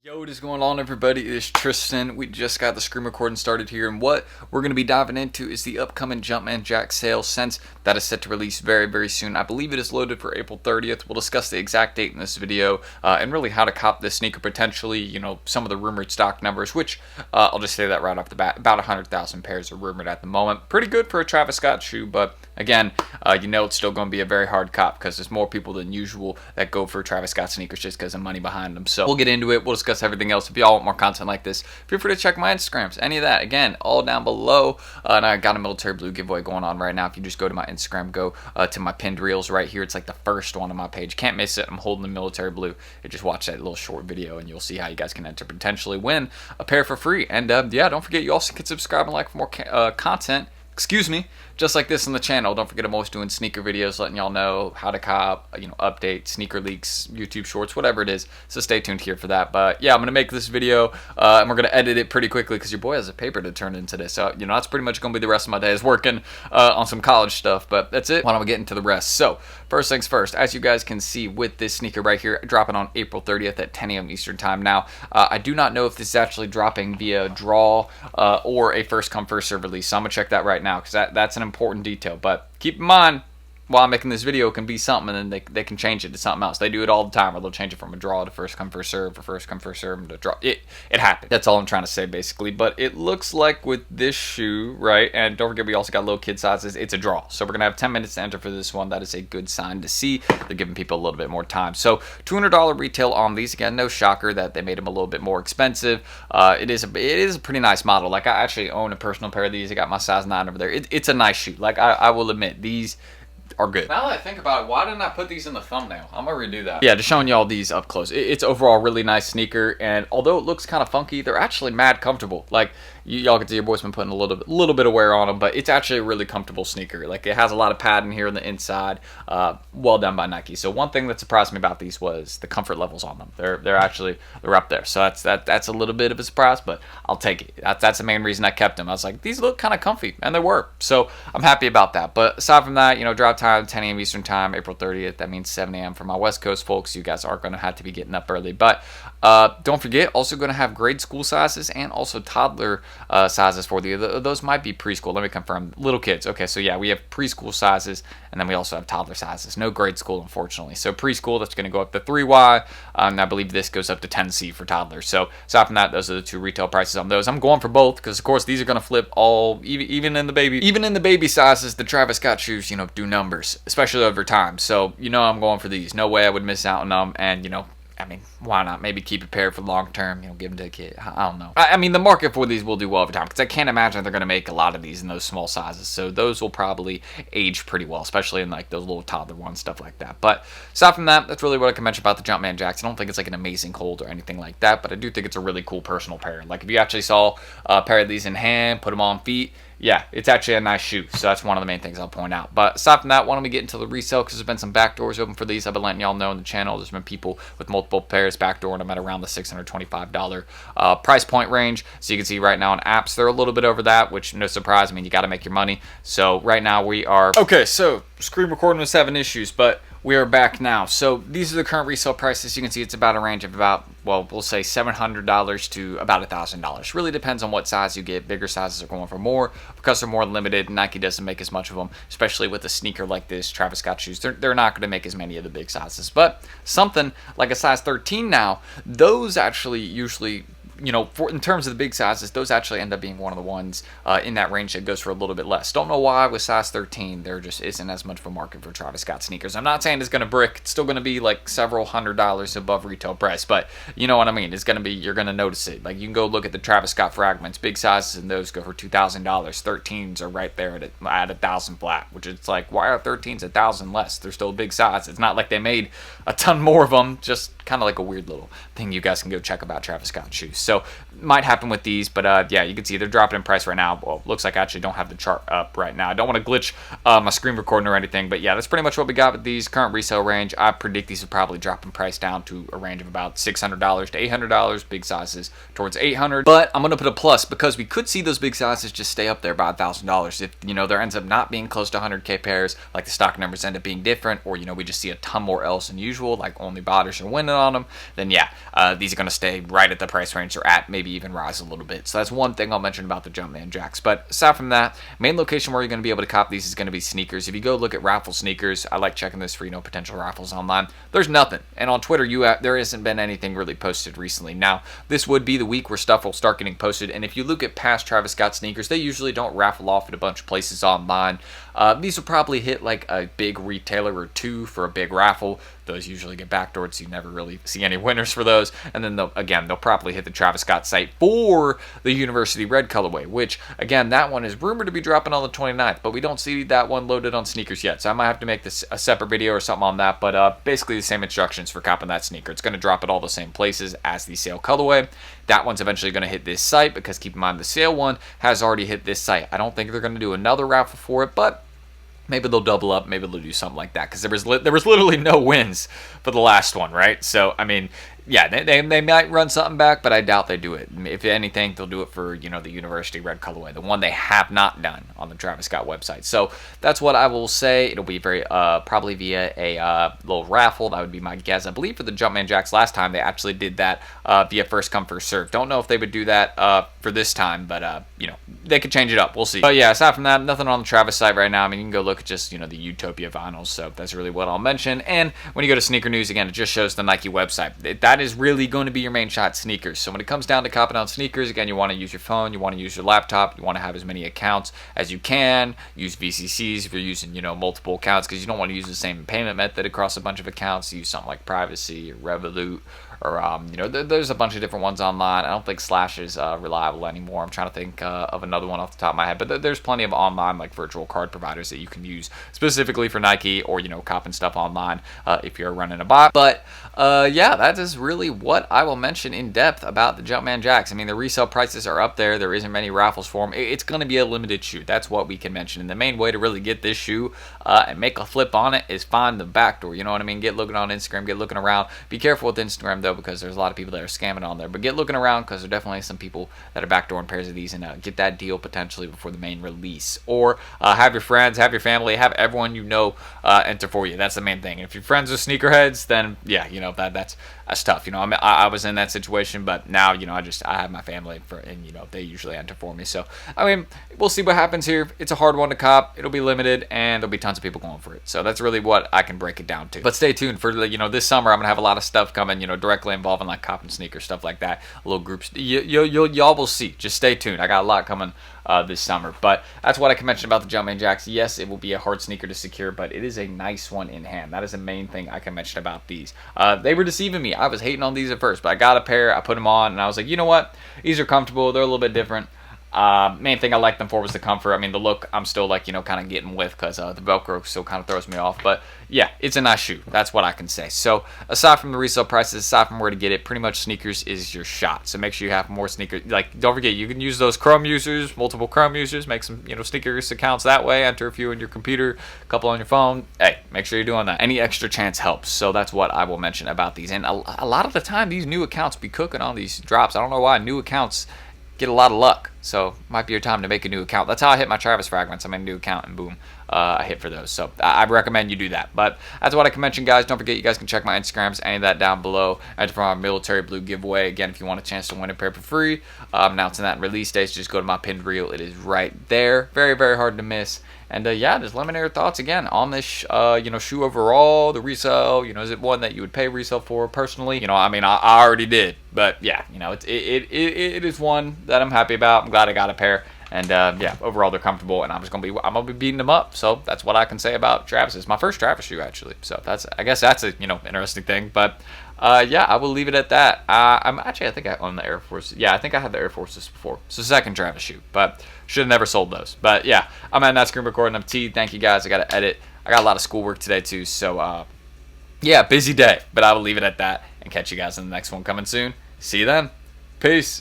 Yo, what is going on, everybody? It's Tristan. We just got the screen recording started here, and what we're going to be diving into is the upcoming Jumpman Jack sale, since that is set to release very, very soon. I believe it is loaded for April 30th. We'll discuss the exact date in this video, and really how to cop this sneaker potentially, some of the rumored stock numbers, which I'll just say that right off the bat, about 100,000 pairs are rumored at the moment. Pretty good for a Travis Scott shoe, but again, it's still going to be a very hard cop because there's more people than usual that go for Travis Scott sneakers just because of money behind them. So we'll get into it. We'll discuss everything else. If y'all want more content like this, feel free to check my Instagrams, any of that, again, all down below. And I got a military blue giveaway going on right now. If you just go to my Instagram, go to my pinned reels right here. It's like the first one on my page. Can't miss it. I'm holding the military blue. You just watch that little short video and you'll see how you guys can enter, potentially win a pair for free. And yeah, don't forget, you also can subscribe and like for more content, just like this on the channel. Don't forget, I'm always doing sneaker videos, letting y'all know how to cop, updates, sneaker leaks, YouTube shorts, whatever it is. So stay tuned here for that. But yeah, I'm gonna make this video, and we're gonna edit it pretty quickly because your boy has a paper to turn into this. So that's pretty much gonna be the rest of my day, is working on some college stuff. But that's it. Why don't we get into the rest? So first things first, as you guys can see with this sneaker right here, dropping on April 30th at 10 a.m. Eastern time. Now, I do not know if this is actually dropping via draw or a first come first serve release. So I'm gonna check that right now because that's an important detail. But keep in mind, while I'm making this video, it can be something, and then they can change it to something else. They do it all the time, or they'll change it from a draw to first come first serve, or first come first serve to draw. It happens. That's all I'm trying to say, basically. But it looks like with this shoe, right, and don't forget we also got little kid sizes, it's a draw. So we're going to have 10 minutes to enter for this one. That is a good sign to see. They're giving people a little bit more time. So $200 retail on these. Again, no shocker that they made them a little bit more expensive. It is a pretty nice model. Like, I actually own a personal pair of these. I got my size 9 over there. It's a nice shoe. Like, I will admit, these are good. Now that I think about it, why didn't I put these in the thumbnail? I'm gonna redo that. Yeah, just showing y'all these up close. It's overall a really nice sneaker, and although it looks kind of funky, they're actually mad comfortable. Like, y'all can see your boy's been putting a little bit of wear on them, but it's actually a really comfortable sneaker. Like, it has a lot of padding here on the inside. Well done by Nike. So one thing that surprised me about these was the comfort levels on them. They're up there. So that's a little bit of a surprise, but I'll take it. That's the main reason I kept them. I was like, these look kind of comfy, and they were. So I'm happy about that. But aside from that, drop time 10 a.m. Eastern time, April 30th. That means 7 a.m. for my West Coast folks. You guys are going to have to be getting up early. But don't forget, also going to have grade school sizes and also toddler sizes for you. Those might be preschool. Let me confirm. Little kids. Okay, so yeah, we have preschool sizes, and then we also have toddler sizes. No grade school, unfortunately. So preschool, that's going to go up to 3Y, and I believe this goes up to 10C for toddlers. So aside from that, those are the two retail prices on those. I'm going for both because, of course, these are going to flip all, even in the baby sizes. The Travis Scott shoes, do numbers, especially over time. So I'm going for these. No way I would miss out on them, and why not? Maybe keep a pair for long term, give them to a kid. I don't know. I mean, the market for these will do well over time because I can't imagine they're going to make a lot of these in those small sizes. So those will probably age pretty well, especially in like those little toddler ones, stuff like that. But aside from that, that's really what I can mention about the Jumpman Jacks. I don't think it's like an amazing hold or anything like that, but I do think it's a really cool personal pair. Like, if you actually saw a pair of these in hand, put them on feet, yeah, it's actually a nice shoe. So that's one of the main things I'll point out. But aside from that, why don't we get into the resale, because there's been some back doors open for these. I've been letting y'all know in the channel. There's been people with multiple pairs backdooring them at around the $625 price point range. So you can see right now on apps, they're a little bit over that, which no surprise. I mean, you got to make your money. So right now we are... Okay, so screen recording was having issues, but we are back now. So these are the current resale prices. You can see it's about a range of about, well, we'll say $700 to about $1,000. Really depends on what size you get. Bigger sizes are going for more because they're more limited. Nike doesn't make as much of them, especially with a sneaker like this, Travis Scott shoes. They're not going to make as many of the big sizes. But something like a size 13 now, those actually usually... in terms of the big sizes, those actually end up being one of the ones in that range that goes for a little bit less. Don't know why with size 13 there just isn't as much of a market for Travis Scott sneakers. I'm not saying it's going to brick. It's still going to be like several $100s above retail price, but you know what I mean. It's going to be, you're going to notice it. Like, you can go look at the Travis Scott fragments. Big sizes and those go for $2,000. 13s are right there at $1,000 flat, which is like, why are 13s $1,000 less? They're still a big size. It's not like they made a ton more of them. Just kind of like a weird little thing you guys can go check about Travis Scott shoes. So might happen with these, but yeah, you can see they're dropping in price right now. Well, looks like I actually don't have the chart up right now. I don't want to glitch my screen recording or anything, but yeah, that's pretty much what we got with these. Current resale range, I predict these will probably drop in price down to a range of about $600 to $800, big sizes towards $800. But I'm going to put a plus because we could see those big sizes just stay up there by $1,000. If, you know, there ends up not being close to 100K pairs, like the stock numbers end up being different, or, you know, we just see a ton more else than usual, like only botters are winning on them, then yeah, these are going to stay right at the price range they're at, maybe even rise a little bit. So that's one thing I'll mention about the Jumpman Jacks. But aside from that, main location where you're going to be able to cop these is going to be Snkrs. If you go look at Raffles Sneakers, I like checking this for, you know, potential raffles online. There's nothing. And on Twitter, there hasn't been anything really posted recently. Now, this would be the week where stuff will start getting posted. And if you look at past Travis Scott sneakers, they usually don't raffle off at a bunch of places online. These will probably hit like a big retailer or two for a big raffle. Those usually get backdoored, so you never really see any winners for those. And then they'll probably hit the Travis Scott site for the University Red colorway, which again, that one is rumored to be dropping on the 29th, but we don't see that one loaded on Snkrs yet. So I might have to make this a separate video or something on that. But basically the same instructions for copping that sneaker. It's going to drop at all the same places as the sale colorway. That one's eventually going to hit this site because keep in mind the sale one has already hit this site. I don't think they're going to do another raffle for it, but maybe they'll double up. Maybe they'll do something like that because there was literally no wins for the last one, right? So I mean, yeah, they might run something back, but I doubt they do it. If anything, they'll do it for, you know, the University Red colorway, the one they have not done on the Travis Scott website. So that's what I will say. It'll be very probably via a little raffle. That would be my guess. I believe for the Jumpman Jacks last time they actually did that via first come first serve. Don't know if they would do that for this time, but you know, they could change it up. We'll see. But yeah, aside from that, nothing on the Travis site right now. I mean, you can go look at just, you know, the Utopia vinyls. So that's really what I'll mention. And when you go to Sneaker News again, it just shows the Nike website. That is really going to be your main shot, sneakers. So when it comes down to copping on sneakers, again, you want to use your phone, you want to use your laptop, you want to have as many accounts as you can. Use VCCs if you're using, you know, multiple accounts, because you don't want to use the same payment method across a bunch of accounts. Use something like Privacy or Revolut, or you know, there's a bunch of different ones online. I don't think Slash is reliable anymore. I'm trying to think of another one off the top of my head, but there's plenty of online like virtual card providers that you can use specifically for Nike, or, you know, copping stuff online if you're running a bot. But yeah, that is really what I will mention in depth about the Jumpman Jacks. I mean, the resale prices are up there. There isn't many raffles for them. It's going to be a limited shoe. That's what we can mention. And the main way to really get this shoe and make a flip on it is find the backdoor. You know what I mean? Get looking on Instagram. Get looking around. Be careful with Instagram though, because there's a lot of people that are scamming on there. But get looking around, because there definitely some people that are backdooring pairs of these, and get that deal potentially before the main release. Or have your friends, have your family, have everyone you know enter for you. That's the main thing. If you're friends with sneakerheads, then yeah, you know, that's tough. You know, I was in that situation, but now, you know, I have my family and you know, they usually enter for me. So I mean, we'll see what happens here. It's a hard one to cop. It'll be limited, and there'll be tons of people going for it. So that's really what I can break it down to. But stay tuned for, you know, this summer. I'm gonna have a lot of stuff coming, you know, directly involving like copping sneakers, stuff like that. Little groups. Y'all will see. Just stay tuned. I got a lot coming this summer. But that's what I can mention about the Jumpman Jacks. Yes, it will be a hard sneaker to secure, but it is a nice one in hand. That is the main thing I can mention about these. They were deceiving me. I was hating on these at first, but I got a pair, I put them on, and I was like, you know what? These are comfortable. They're a little bit different. Main thing I liked them for was the comfort. I mean, the look, I'm still like, you know, kind of getting with, because the Velcro still kind of throws me off. But yeah, it's a nice shoe. That's what I can say. So aside from the resale prices, aside from where to get it, pretty much Snkrs is your shot. So make sure you have more sneakers. Like, don't forget, you can use those Chrome users, multiple Chrome users, make some, you know, Snkrs accounts that way. Enter a few on your computer, a couple on your phone. Hey, make sure you're doing that. Any extra chance helps. So that's what I will mention about these. And a lot of the time, these new accounts be cooking on these drops. I don't know why new accounts get a lot of luck. So might be your time to make a new account. That's how I hit my Travis fragments. I made a new account and boom, I hit for those. So I recommend you do that. But that's what I can mention, guys. Don't forget, you guys can check my Instagrams, any of that down below. Enter for our military blue giveaway. Again, if you want a chance to win a pair for free, announcing that in release dates, just go to my pinned reel. It is right there. Very, very hard to miss. And yeah, just let me know your thoughts again on this, you know, shoe overall, the resale. You know, is it one that you would pay resale for personally? You know, I mean, I already did, but yeah, you know, it is one that I'm happy about. I'm glad I got a pair, and yeah, overall they're comfortable, and I'm gonna be beating them up. So that's what I can say about Travis's. My first Travis shoe actually. So I guess that's a, you know, interesting thing, but. Yeah, I will leave it at that. I think I own the Air Force. Yeah, I think I had the Air Forces before. So second Travis shoe, but should have never sold those. But yeah, I'm at that screen recording. I'm T. Thank you guys. I got to edit. I got a lot of schoolwork today too. So yeah, busy day. But I will leave it at that and catch you guys in the next one coming soon. See you then. Peace.